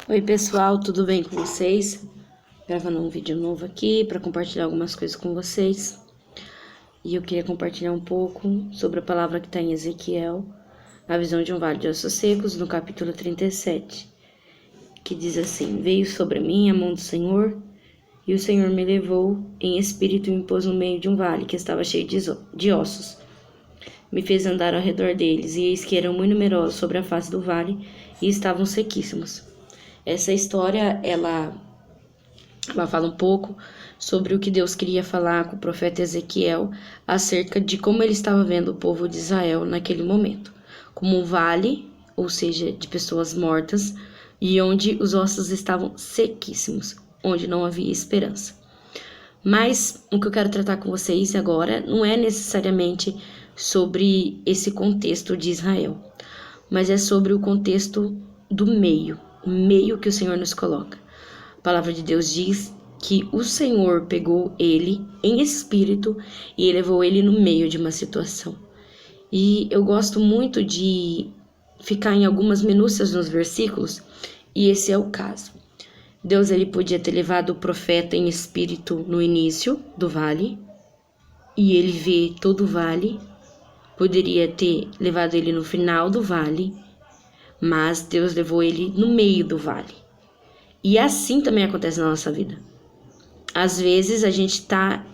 Oi pessoal, tudo bem com vocês? Gravando um vídeo novo aqui para compartilhar algumas coisas com vocês. E eu queria compartilhar um pouco sobre a palavra que está em Ezequiel, a visão de um vale de ossos secos, no capítulo 37, que diz assim: Veio sobre mim a mão do Senhor, e o Senhor me levou em espírito e me pôs no meio de um vale que estava cheio de ossos. Me fez andar ao redor deles, e eis que eram muito numerosos sobre a face do vale, e estavam sequíssimos. Essa história, ela fala um pouco sobre o que Deus queria falar com o profeta Ezequiel acerca de como ele estava vendo o povo de Israel naquele momento, como um vale, ou seja, de pessoas mortas, e onde os ossos estavam sequíssimos, onde não havia esperança. Mas o que eu quero tratar com vocês agora não é necessariamente sobre esse contexto de Israel, mas é sobre o contexto do meio, o meio que o Senhor nos coloca. A palavra de Deus diz que o Senhor pegou ele em espírito e levou ele no meio de uma situação. E eu gosto muito de ficar em algumas minúcias nos versículos, e esse é o caso. Deus, ele podia ter levado o profeta em espírito no início do vale, e ele vê todo o vale. Poderia ter levado ele no final do vale, mas Deus levou ele no meio do vale. E assim também acontece na nossa vida. Às vezes a gente tá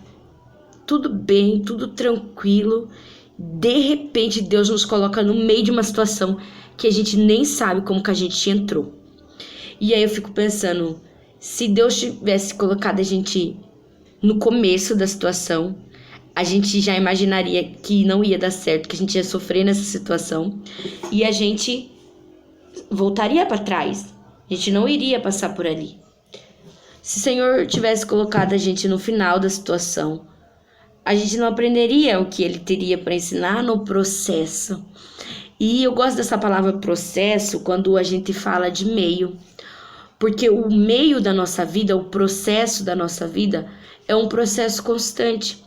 tudo bem, tudo tranquilo, de repente Deus nos coloca no meio de uma situação que a gente nem sabe como que a gente entrou. E aí eu fico pensando, se Deus tivesse colocado a gente no começo da situação, a gente já imaginaria que não ia dar certo, que a gente ia sofrer nessa situação, e a gente voltaria para trás. A gente não iria passar por ali. Se o Senhor tivesse colocado a gente no final da situação, a gente não aprenderia o que Ele teria para ensinar no processo. E eu gosto dessa palavra processo quando a gente fala de meio, porque o meio da nossa vida, o processo da nossa vida, é um processo constante.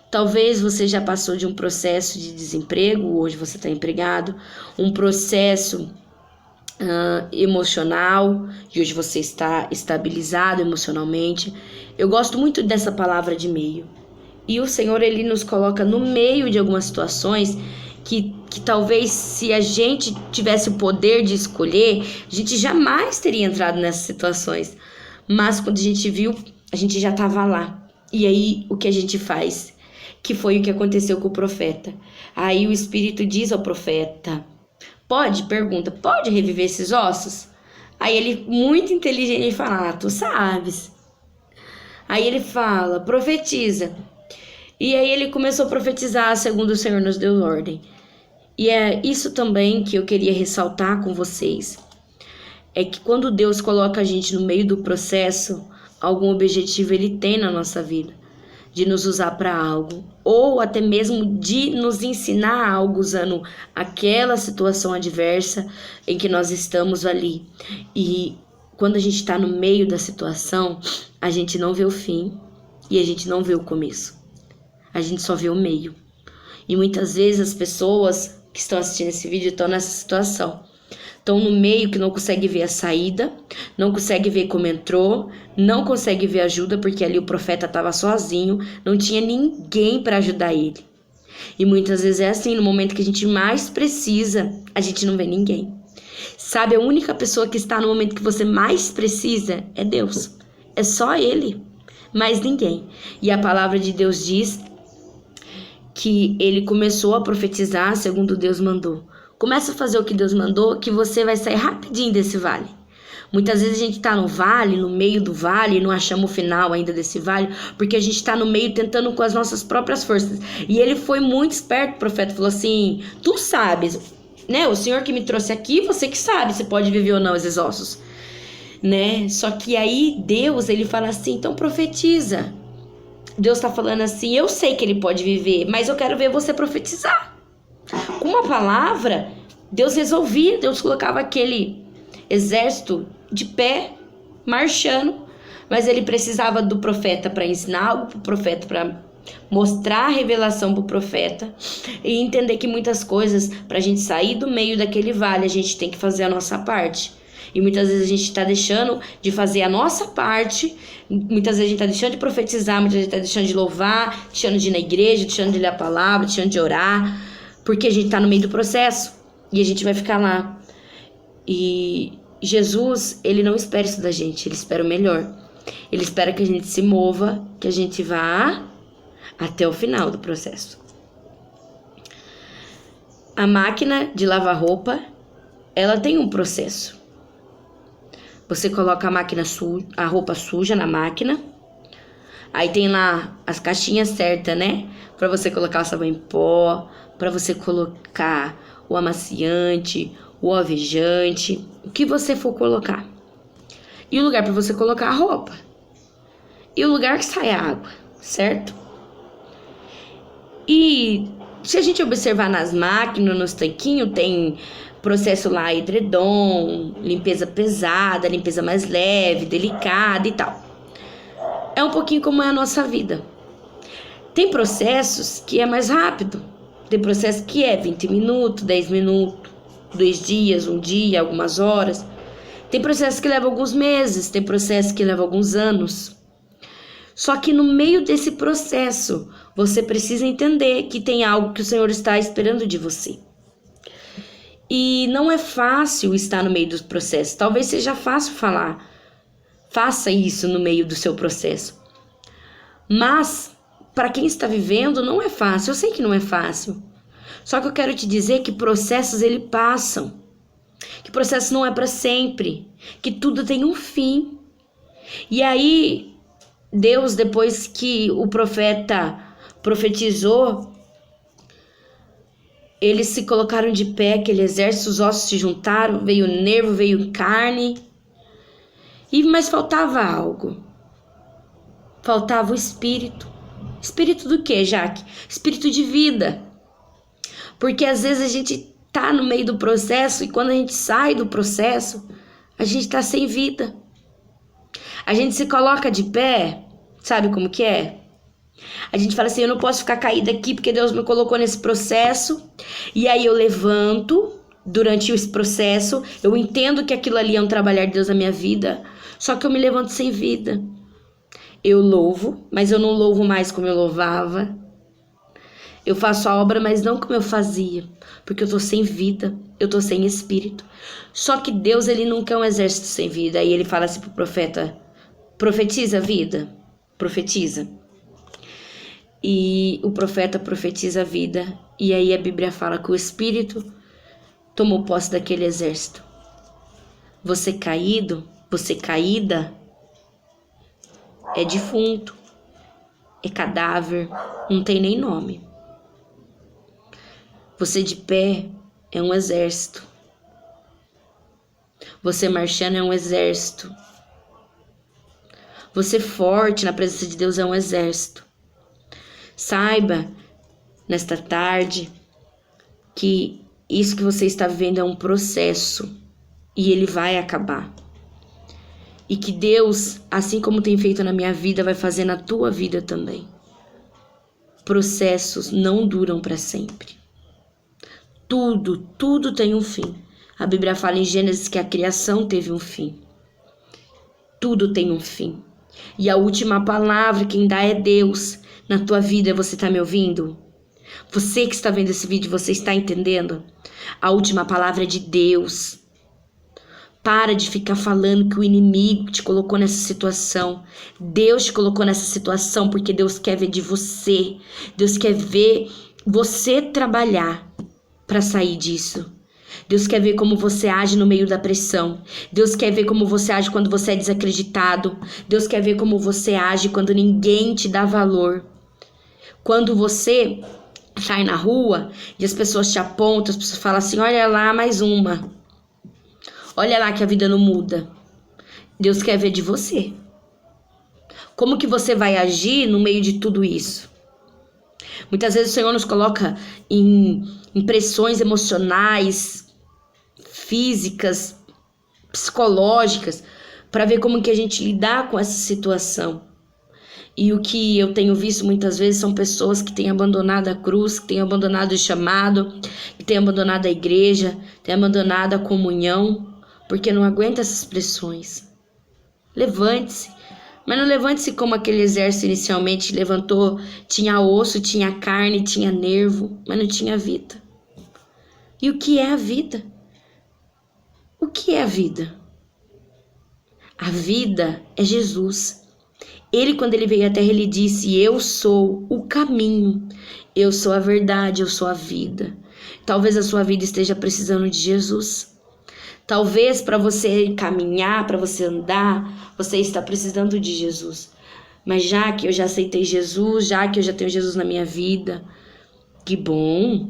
Talvez você já passou de um processo de desemprego, hoje você está empregado, um processo emocional, e hoje você está estabilizado emocionalmente. Eu gosto muito dessa palavra de meio. E o Senhor, ele nos coloca no meio de algumas situações que talvez, se a gente tivesse o poder de escolher, a gente jamais teria entrado nessas situações. Mas quando a gente viu, a gente já estava lá. E aí, o que a gente faz? Que foi o que aconteceu com o profeta. Aí o Espírito diz ao profeta: pergunta, pode reviver esses ossos? Aí ele, muito inteligente, fala: tu sabes. Aí ele fala: profetiza. E aí ele começou a profetizar segundo o Senhor nos deu ordem. E é isso também que eu queria ressaltar com vocês. É que quando Deus coloca a gente no meio do processo, algum objetivo ele tem na nossa vida, de nos usar para algo, ou até mesmo de nos ensinar algo usando aquela situação adversa em que nós estamos ali. E quando a gente está no meio da situação, a gente não vê o fim e a gente não vê o começo. A gente só vê o meio. E muitas vezes as pessoas que estão assistindo esse vídeo estão nessa situação. Estão no meio que não consegue ver a saída, não consegue ver como entrou, não consegue ver ajuda porque ali o profeta estava sozinho, não tinha ninguém para ajudar ele. E muitas vezes é assim, no momento que a gente mais precisa, a gente não vê ninguém. Sabe, a única pessoa que está no momento que você mais precisa é Deus. É só Ele, mais ninguém. E a palavra de Deus diz que ele começou a profetizar segundo Deus mandou. Começa a fazer o que Deus mandou, que você vai sair rapidinho desse vale. Muitas vezes a gente tá no vale, no meio do vale, e não achamos o final ainda desse vale, porque a gente tá no meio tentando com as nossas próprias forças. E ele foi muito esperto, o profeta falou assim: tu sabes, né? O Senhor que me trouxe aqui, você que sabe se pode viver ou não esses ossos, né? Só que aí Deus, ele fala assim: então profetiza. Deus tá falando assim: eu sei que ele pode viver, mas eu quero ver você profetizar. Com uma palavra, Deus resolvia, Deus colocava aquele exército de pé, marchando, mas ele precisava do profeta para ensinar algo pro profeta, para mostrar a revelação pro profeta e entender que muitas coisas, pra gente sair do meio daquele vale, a gente tem que fazer a nossa parte. E muitas vezes a gente está deixando de fazer a nossa parte, muitas vezes a gente está deixando de profetizar, muitas vezes a gente está deixando de louvar, deixando de ir na igreja, deixando de ler a palavra, deixando de orar, porque a gente está no meio do processo e a gente vai ficar lá. E Jesus, ele não espera isso da gente, ele espera o melhor. Ele espera que a gente se mova, que a gente vá até o final do processo. A máquina de lavar roupa, ela tem um processo. Você coloca a roupa suja na máquina. Aí tem lá as caixinhas certas, né? Para você colocar o sabão em pó, para você colocar o amaciante, o alvejante, o que você for colocar. E o lugar para você colocar a roupa. E o lugar que sai a água, certo? E se a gente observar nas máquinas, nos tanquinhos, tem processo lá, edredom, limpeza pesada, limpeza mais leve, delicada e tal. É um pouquinho como é a nossa vida. Tem processos que é mais rápido. Tem processo que é 20 minutos, 10 minutos, 2 dias, 1 dia, algumas horas. Tem processo que leva alguns meses, tem processo que leva alguns anos. Só que no meio desse processo, você precisa entender que tem algo que o Senhor está esperando de você. E não é fácil estar no meio do processo. Talvez seja fácil falar, faça isso no meio do seu processo. Mas, para quem está vivendo, não é fácil. Eu sei que não é fácil. Só que eu quero te dizer que processos, eles passam. Que processo não é para sempre. Que tudo tem um fim. E aí, Deus, depois que o profeta profetizou, eles se colocaram de pé, aquele exército, os ossos se juntaram, veio nervo, veio carne. Mas faltava algo. Faltava o espírito. Espírito do quê, Jaque? Espírito de vida. Porque às vezes a gente tá no meio do processo e quando a gente sai do processo, a gente tá sem vida. A gente se coloca de pé, sabe como que é? A gente fala assim, eu não posso ficar caída aqui porque Deus me colocou nesse processo. E aí eu levanto durante esse processo, eu entendo que aquilo ali é um trabalhar de Deus na minha vida, só que eu me levanto sem vida. Eu louvo, mas eu não louvo mais como eu louvava. Eu faço a obra, mas não como eu fazia, porque eu tô sem vida, eu tô sem espírito. Só que Deus, ele não quer um exército sem vida. Aí ele fala assim pro profeta, profetiza a vida, profetiza. E o profeta profetiza a vida, e aí a Bíblia fala que o espírito tomou posse daquele exército. Você caído, você caída, é defunto, é cadáver, não tem nem nome. Você de pé é um exército. Você marchando é um exército. Você forte na presença de Deus é um exército. Saiba, nesta tarde, que isso que você está vivendo é um processo e ele vai acabar. E que Deus, assim como tem feito na minha vida, vai fazer na tua vida também. Processos não duram para sempre. Tudo tem um fim. A Bíblia fala em Gênesis que a criação teve um fim. Tudo tem um fim. E a última palavra quem dá é Deus. Na tua vida, você está me ouvindo? Você que está vendo esse vídeo, você está entendendo? A última palavra é de Deus. Para de ficar falando que o inimigo te colocou nessa situação. Deus te colocou nessa situação porque Deus quer ver de você. Deus quer ver você trabalhar para sair disso. Deus quer ver como você age no meio da pressão. Deus quer ver como você age quando você é desacreditado. Deus quer ver como você age quando ninguém te dá valor. Quando você sai na rua e as pessoas te apontam, as pessoas falam assim, olha lá, mais uma. Olha lá que a vida não muda. Deus quer ver de você. Como que você vai agir no meio de tudo isso? Muitas vezes o Senhor nos coloca em pressões emocionais, físicas, psicológicas, para ver como que a gente lidar com essa situação. E o que eu tenho visto muitas vezes são pessoas que têm abandonado a cruz, que têm abandonado o chamado, que têm abandonado a igreja, têm abandonado a comunhão, porque não aguenta essas pressões. Levante-se, mas não levante-se como aquele exército inicialmente levantou, tinha osso, tinha carne, tinha nervo, mas não tinha vida. E o que é a vida? O que é a vida? A vida é Jesus. Ele, quando ele veio à Terra, ele disse: eu sou o caminho, eu sou a verdade, eu sou a vida. Talvez a sua vida esteja precisando de Jesus. Talvez para você caminhar, para você andar, você está precisando de Jesus. Mas já que eu já aceitei Jesus, já que eu já tenho Jesus na minha vida, que bom.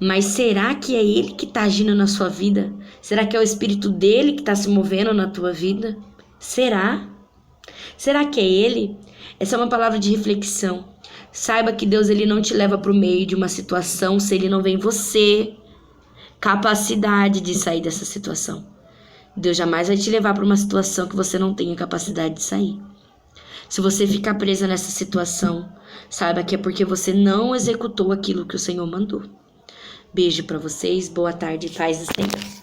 Mas será que é Ele que está agindo na sua vida? Será que é o Espírito dele que está se movendo na tua vida? Será? Será que é Ele? Essa é uma palavra de reflexão. Saiba que Deus ele não te leva para o meio de uma situação se Ele não vê em você capacidade de sair dessa situação. Deus jamais vai te levar para uma situação que você não tenha capacidade de sair. Se você ficar presa nessa situação, saiba que é porque você não executou aquilo que o Senhor mandou. Beijo para vocês, boa tarde, paz e Senhor.